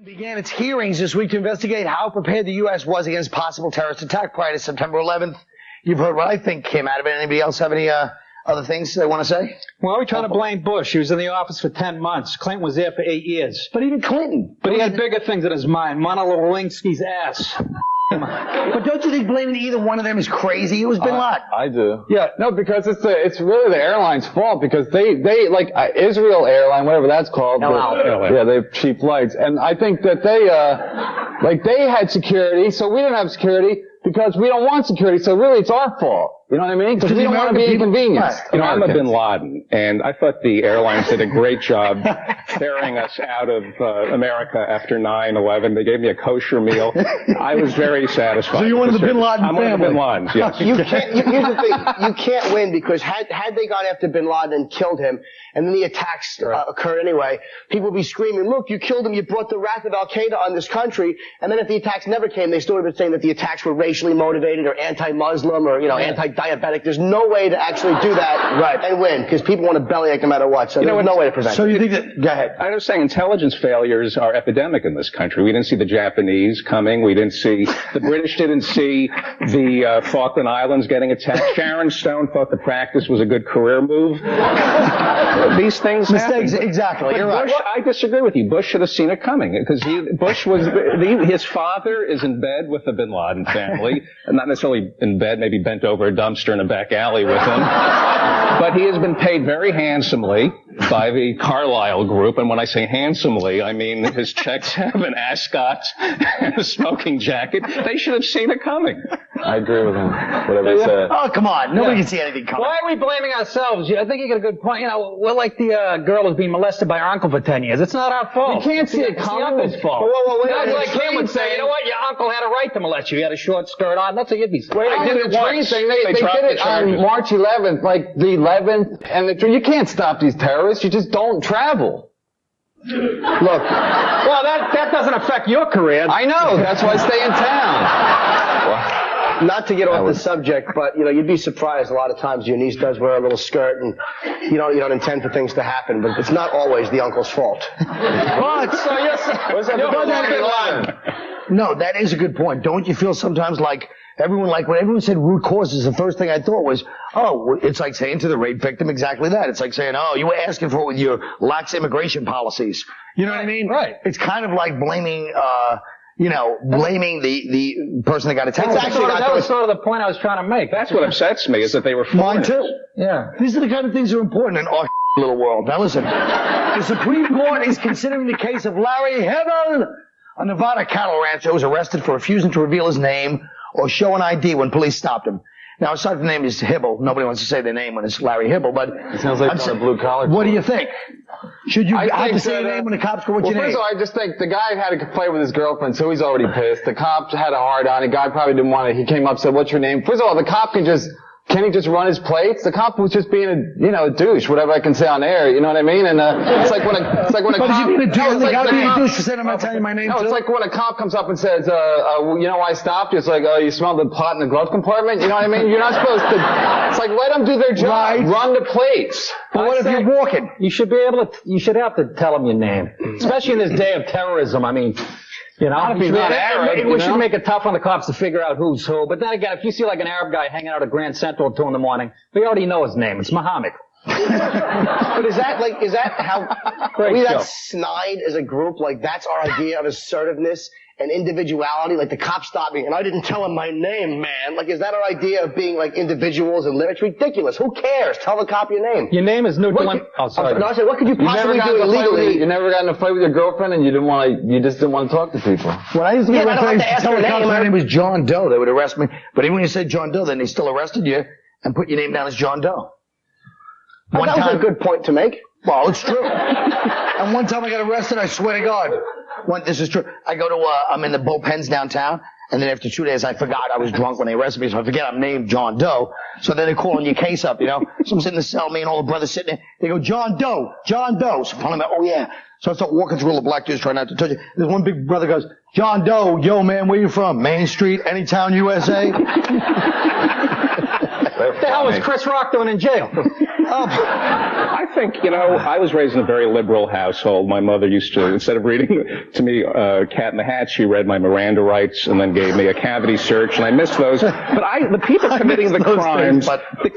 Began its hearings this week to investigate how prepared the U.S. was against possible terrorist attack prior to September 11th. You've heard what I think came out of it. Anybody else have any other things they want to say? Well, we try to blame Bush. He was in the office for 10 months. Clinton was there for 8 years. But even Clinton. But he had bigger things in his mind. Monica Lewinsky's ass. But don't you think blaming either one of them is crazy? It was Bin Laden. I do. Yeah, no, because it's really the airline's fault because they like Israel Airline, whatever that's called. Yeah, they have cheap flights. And I think that they had security, so we didn't have security because we don't want security, so really it's our fault. You know what I mean? Because we don't want to be inconvenienced. You know, I'm a Bin Laden, and I thought the airlines did a great job ferrying us out of America after 9/11. They gave me a kosher meal. I was very satisfied. So you wanted the Bin Laden I'm family? one of the Bin Ladens, yes. Here's the thing. You can't win because had they gone after Bin Laden and killed him, and then the attacks occurred anyway, people would be screaming, look, you killed him, you brought the wrath of Al-Qaeda on this country, and then if the attacks never came, they still would have been saying that the attacks were racially motivated or anti-Muslim or, anti-diabetic. There's no way to actually do that and win, because people want to bellyache no matter what, so there's no way to prevent it. So you think that, go ahead. I was saying intelligence failures are epidemic in this country. We didn't see the Japanese coming. We didn't see, the British didn't see the Falkland Islands getting attacked. Sharon Stone thought the practice was a good career move. These things Mistakes, happen. exactly. But You're Bush, right. I disagree with you. Bush should have seen it coming because Bush was, his father is in bed with the Bin Laden family, and not necessarily in bed, maybe bent over a dumpster in a back alley with him. But he has been paid very handsomely by the Carlyle Group, and when I say handsomely, I mean his checks have an ascot and a smoking jacket. They should have seen it coming. I agree with him. Whatever he said. Oh, come on. Nobody can see anything coming. Why are we blaming ourselves? I think you got a good point. You know, we're like the girl who's been molested by her uncle for 10 years. It's not our fault. You can't see it It's coming. the uncle's fault. Whoa, Guys wait, like him would say, you know what, your uncle had a right to molest you. He had a short skirt on. That's what you'd be saying. Wait, I did it the train once. thing, they dropped did the it charges. on March 11th, like the 11th, and you can't stop these terrorists. You just don't travel. Look. Well, that doesn't affect your career. I know. That's why I stay in town. Not to get off the subject, but you'd be surprised a lot of times your niece does wear a little skirt, and you don't intend for things to happen, but it's not always the uncle's fault. But, no, that is a good point. Don't you feel sometimes when everyone said root causes, the first thing I thought was, it's like saying to the rape victim exactly that. It's like saying, you were asking for it with your lax immigration policies. You know what I mean? Right. It's kind of like blaming, blaming the person that got attacked. That was sort of the point I was trying to make. That's what upsets me, is that they were foreigners. Mine too. Yeah. These are the kind of things that are important in our little world. Now listen, the Supreme Court is considering the case of Larry Hibble, a Nevada cattle rancher who was arrested for refusing to reveal his name or show an ID when police stopped him. Now, aside from the name is Hibble, nobody wants to say their name when it's Larry Hibble, but It sounds like a blue collar. what do you think? Should you have to say your name when the cops go, what's your name? First of all, I just think the guy had a fight with his girlfriend, so he's already pissed. The cop had a hard on. The guy probably didn't want to. He came up and said, what's your name? First of all, the cop can he just run his plates? The cop was just being a douche, whatever I can say on air, you know what I mean? And, it's like when a But cop... is he being a douche? No, The guy being a douche for saying I'm not telling you my name No, too? it's like when a cop comes up and says, you know why I stopped you? It's like, you smell the pot in the glove compartment? You know what I mean? You're not supposed to... It's like, let them do their job. Right. Run the plates. But what if you're walking? You should have to tell them your name. Especially in this day of terrorism. I mean, we should make it tough on the cops to figure out who's who. But then again, if you see like an Arab guy hanging out at Grand Central at 2 a.m, we already know his name. It's Muhammad. But is that how, Great are we that show. snide as a group? Like, that's our idea of assertiveness and individuality? Like, the cop stopped me and I didn't tell him my name, man. Like, is that our idea of being like individuals and it's ridiculous. Who cares? Tell the cop your name. Your name is Newton. Oh, sorry. No, I said, what could you possibly do illegally? You never got in a fight with your girlfriend and you just didn't want to talk to people. When I used to be I don't have to ask tell her the cops name. my name was John Doe, they would arrest me. But even when you said John Doe, then they still arrested you and put your name down as John Doe. That was a good point to make. Well, it's true. And one time I got arrested, I swear to God. This is true. I go to, I'm in the bullpens downtown, and then after 2 days I forgot I was drunk when they arrested me, so I forget I'm named John Doe. So then they're calling your case up, So I'm sitting in the cell, me and all the brothers sitting there. They go, John Doe. So I'm telling them, oh yeah. So I start walking through all the black dudes trying not to touch it. There's one big brother goes, John Doe, yo man, where you from? Main Street, Anytown, USA? the hell was Chris Rock doing in jail? I think, I was raised in a very liberal household. My mother used to, instead of reading to me Cat in the Hat, she read my Miranda rights and then gave me a cavity search, and I missed those. But the people committing the crimes, the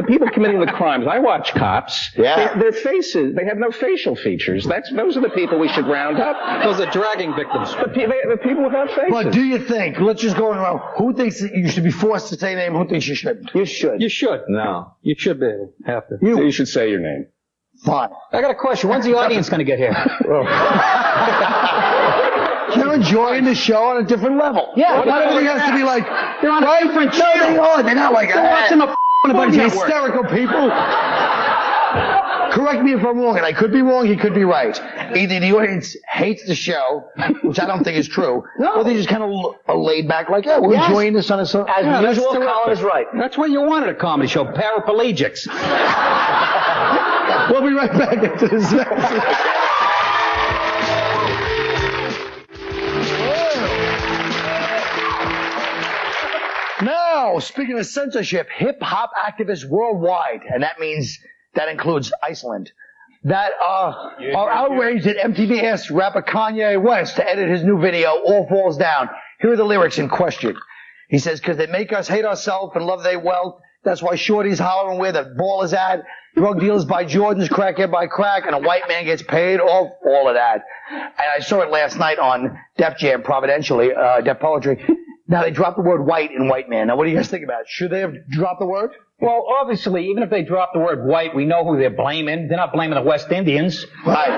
people committing the crimes, I watch cops. Yeah. Their faces, they have no facial features. Those are the people we should round up. Those are dragging victims. The people without faces. But do you think, let's just go around, who thinks that you should be forced to say a name, who thinks you shouldn't? You should. You should. No. You should be able. Have to. You should say your name. Fine. I got a question. When's the audience going to get here? They're enjoying the show on a different level. Yeah. Not everything has to be like, they're on a different channel. No, they are. They're not like, They're watching a bunch of network. hysterical people. Correct me if I'm wrong, and I could be wrong, he could be right. Either the audience hates the show, which I don't think is true, or they just kind of are laid back like, yeah, we're enjoying this on a show. As usual, Colin is right. That's what you wanted a comedy show, paraplegics. We'll be right back into this message. Now, speaking of censorship, hip-hop activists worldwide, and that includes Iceland, that are outraged that MTV asked rapper Kanye West to edit his new video, All Falls Down. Here are the lyrics in question. He says, because they make us hate ourselves and love their wealth. That's why Shorty's hollering where the ball is at. Drug dealers buy Jordans, crackhead by crack, and a white man gets paid off all of that. And I saw it last night on Def Jam, providentially, Def Poetry. Now, they dropped the word white in white man. Now, what do you guys think about it? Should they have dropped the word? Well, obviously, even if they drop the word white, we know who they're blaming. They're not blaming the West Indians. Right.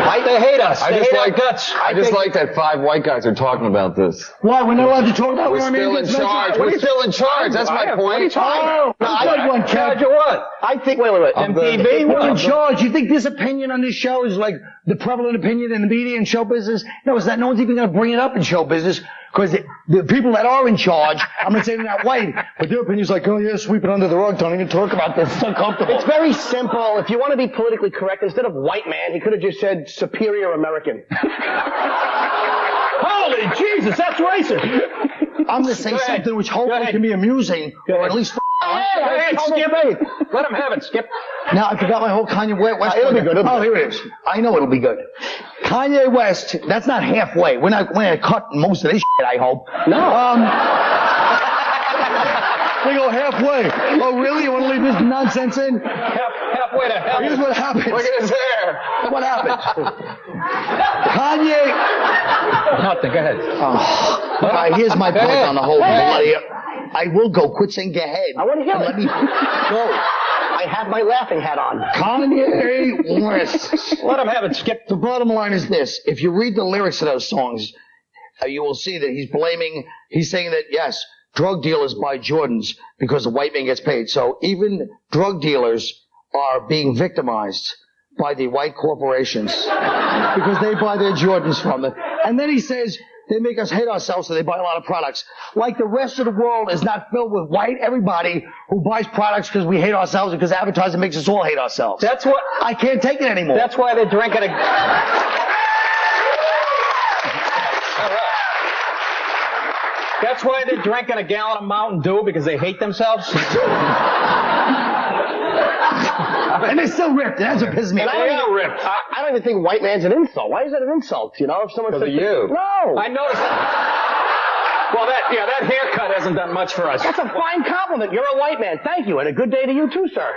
White, they hate us. I They just hate like our guts. I just like that 5 white guys are talking about this. Why? We're not allowed to talk about We're still in charge. We're still in charge. That's my point. Oh, I one Charge of what? I think, wait. MTV? We're in charge. You think this opinion on this show is like the prevalent opinion in the media and show business? No, it's not. No one's even going to bring it up in show business because the people that are in charge, I'm going to say they're not white, but their opinion's like, oh yeah, sweep it under the rug. Don't even talk about this. It's uncomfortable. It's very simple. If you want to be politically correct, instead of white man, he could have just said superior American. Holy Jesus, that's racist. I'm going to say something which hopefully can be amusing, or at least Go ahead, Skip. Let him have it, Skip. Now, I forgot my whole Kanye West. It'll be good. Oh, here it is. I know it'll be good. Kanye West, that's not halfway. We're not going to cut most of this shit, I hope. No. They go halfway. Oh, really? You want to leave this nonsense in? Halfway to hell. Here's what happens. Look at his hair. What happens? Kanye. Nothing. Go ahead. All right, here's my point on the whole bloody. I will go. Quit saying go ahead. I want to hear it. Let me go. I have my laughing hat on. Kanye West. Let him have it, Skip. The bottom line is this. If you read the lyrics of those songs, you will see that he's saying that, yes, drug dealers buy Jordans because the white man gets paid. So even drug dealers are being victimized by the white corporations because they buy their Jordans from them. And then he says they make us hate ourselves, so they buy a lot of products. Like the rest of the world is not filled with white everybody who buys products because we hate ourselves and because advertising makes us all hate ourselves. That's what I can't take it anymore. That's why they're drinking a... That's why they're drinking a gallon of Mountain Dew, because they hate themselves. And they're still ripped. That's what pisses me off. I don't even think white man's an insult. Why is that an insult? You know, if someone says you. No. I noticed. Well, that haircut hasn't done much for us. That's a fine compliment. You're a white man. Thank you, and a good day to you too, sir.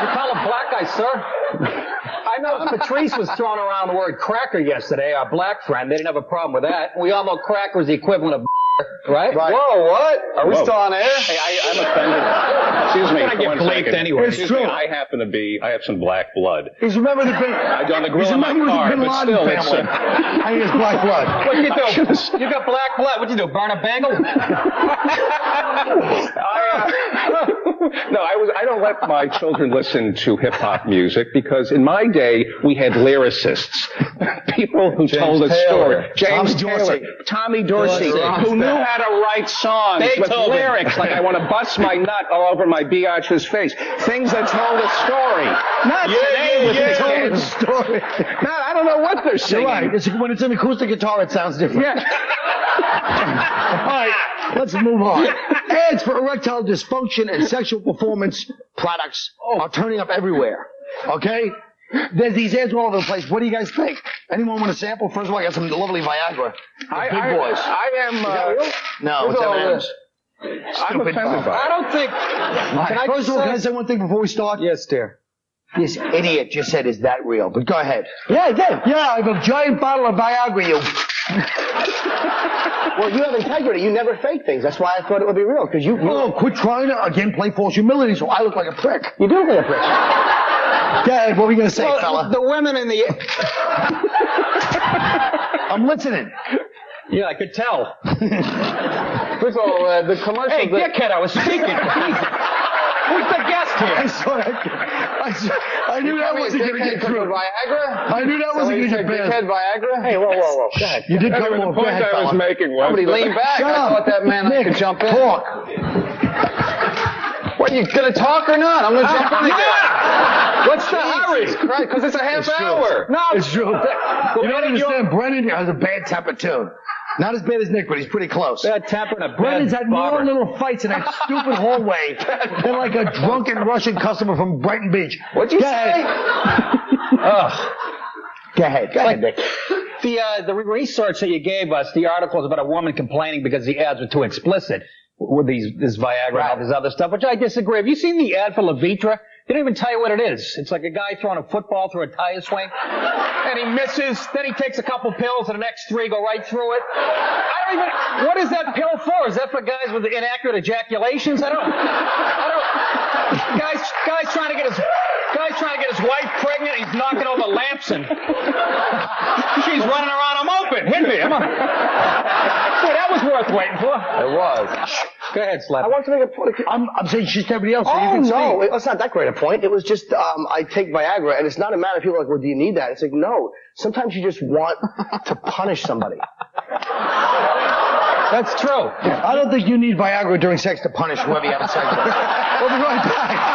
You call them black guys, sir? I know Patrice was throwing around the word cracker yesterday, our black friend. They didn't have a problem with that. We all know cracker is the equivalent of right? Whoa, what? Are we still on air? Hey, I'm offended. Excuse me. I get bleeped anyway. Excuse me. I have some black blood. He's remembered the on the grill in my car, but still, it's I think it's black blood. What you do? You got black blood. What you do? Burn a bagel? No, I don't let my children listen to hip hop music because in my day we had lyricists, people who told a story. James Taylor, Tommy Dorsey, who knew how to write songs with lyrics like "I want to bust my nut all over my biatch's face," things that told a story. Not today with the kids. Story. I don't know what they're singing. You're right. When it's an acoustic guitar, it sounds different. Yeah. right, let's move on. Ads for erectile dysfunction and sexual performance products are turning up everywhere. Okay? There's these ads all over the place. What do you guys think? Anyone want to sample? First of all, I got some lovely Viagra. Big boys. I am. No, it's M&M's. I'm offended by it. I don't think. First of all, can I say one thing before we start? Yes, dear. This idiot just said, "Is that real?" But go ahead. Yeah, I did. Yeah, I have a giant bottle of Viagra. You. Well, you have integrity. You never fake things. That's why I thought it would be real. Because you. Oh, quit trying to again play false humility, so I look like a prick. You do look like a prick. Go ahead. What were you gonna say, fella? The women in the. I'm listening. Yeah, I could tell. First of all, the commercial. Hey, dickhead, I was speaking. Who's the guest here? I knew that wasn't going to get through. Viagra? I knew that wasn't going to get Dickhead past. Viagra? Hey, whoa. Go ahead. You did come The over. Go point ahead, I was fella. making was. Somebody lean back. Shut I up. thought that man Nick, could jump in. Talk. What, you gonna talk or not? I'm gonna jump in again. What's the hurry? Because it's a half hour. No, It's true. You don't understand. Brennan has a bad temper too. Not as bad as Nick, but he's pretty close. bad temper and a bad Brennan's had more barber. little fights in that stupid hallway than like a drunken Russian customer from Brighton Beach. What'd you Go say? ahead. Go ahead, Nick. The research that you gave us, the article is about a woman complaining because the ads were too explicit with this Viagra and all this other stuff, which I disagree. Have you seen the ad for Levitra? They don't even tell you what it is. It's like a guy throwing a football through a tire swing, and he misses. Then he takes a couple pills, and the next three go right through it. What is that pill for? Is that for guys with inaccurate ejaculations? I don't. Guys trying to get his wife pregnant. He's knocking over lamps and she's running around. I'm open. Hit me. Boy, that was worth waiting for. It was. Go ahead, Slap. I want to make a point. I'm saying she's everybody else. So you Oh, can no. speak. It's not that great a point. It was just, I take Viagra, and it's not a matter of people are like, well, do you need that? It's like, no. Sometimes you just want to punish somebody. That's true. I don't think you need Viagra during sex to punish whoever you have sex with. We'll be right back.